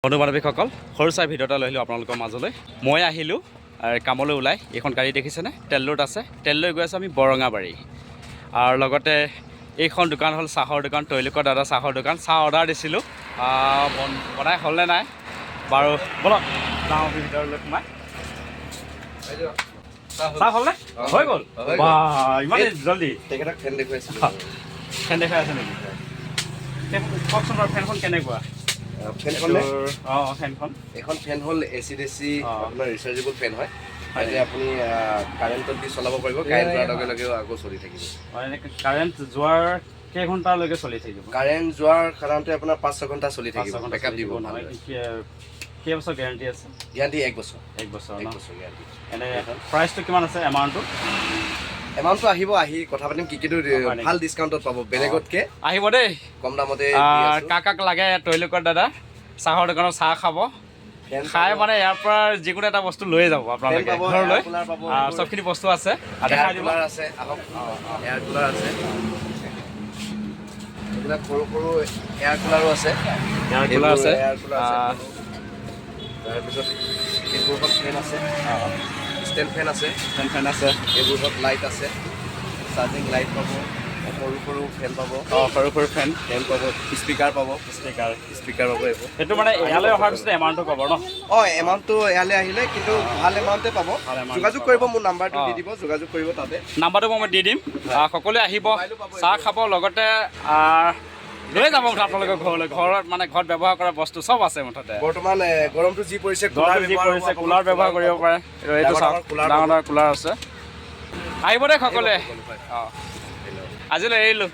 বন্ধু বান্ধৱীসকল সৰু চাই ভিডিঅ' এটা লৈ আহিলোঁ আপোনালোকৰ মাজলৈ মই আহিলোঁ কামলৈ ওলাই এইখন গাড়ী দেখিছেনে তেল লোড আছে তেল লৈ গৈ আছোঁ আমি বৰঙাবাৰী আৰু লগতে এইখন দোকান হ'ল চাহৰ দোকান তৈলুকৰ দাদা চাহৰ দোকান চাহ অৰ্ডাৰ দিছিলোঁ বনাই হ'লনে নাই বাৰু বলক যাওঁ ভিতৰলৈ সোমাই চাহ হ'লনে হৈ গ'ল বা ইমান জল্দি তেখেতক ফেন দেখুৱাইছিলোঁ ফেন দেখাই আছে নেকি কওকচোন বাৰু ফেনখন কেনেকুৱা ফেনখন এখন ফেন হ'ল AC/DC আপোনাৰ ৰিচাৰ্জেবল ফেন হয় এতিয়া আপুনি কাৰেণ্টত দি চলাব পাৰিব কাৰেণ্ট যোৱাৰ লগে লগে আকৌ চলি থাকিব কাৰেণ্ট যোৱাৰ কেইঘণ্টালৈকে চলি থাকিব কাৰেণ্ট যোৱাৰ সাধাৰণতে আপোনাৰ 5-6 ঘণ্টা চলি থাকিব বেকআপ দিব কেইবছৰ গেৰাণ্টি আছে গেৰাণ্টি 1 বছৰ গেৰাণ্টি এনে প্ৰাইচটো কিমান আছে এমাউণ্টটো আহি কথা পাতিম কি ভাল ডিছকাউণ্টত পাব বেলেগতকৈ আহিব দেই কম দামতে কাক লাগে তৈলুকৰ দাদা চাহৰ দোকানত চাহ খাব খাই মানে ইয়াৰ পৰা যিকোনো এটা বস্তু লৈ যাব আপোনালোকে ঘৰলৈ চবখিনি বস্তু আছে এয়াৰ কুলাৰ আছে এয়াৰ কুলাৰ আছে এইবিলাক সৰু সৰু এয়াৰ কুলাৰো আছে তাৰপিছত এইবোৰত ফেন আছে ষ্টেণ্ড ফেন আছে এইবোৰত লাইট আছে চাৰ্জিং লাইট পাব সৰু সৰু ফেন পাব ফেন পাব স্পীকাৰ পাব এইবোৰ সেইটো মানে ইয়ালৈ অহাৰ পিছত এমাউণ্টটো পাব ন এমাউণ্টটো ইয়ালৈ আহিলে কিন্তু ভাল এমাউণ্টে পাব যোগাযোগ কৰিব মোৰ নাম্বাৰটো দি দিব যোগাযোগ কৰিব তাতে নাম্বাৰটো মই দি দিম সকলোৱে আহিব চাহ খাব লগতে লৈ যাব আপোনালোকৰ ঘৰলৈ ঘৰত মানে ঘৰত ব্যৱহাৰ কৰা বস্তু চব আছে মুঠতে বৰ্তমান গৰমটো যি পৰিছে কুলাৰ ব্যৱহাৰ কৰিব পাৰে এইটো ডাঙৰ ডাঙৰ কুলাৰ আছে আহিব দেই সকলোৱে আজিলৈ এৰিলোঁ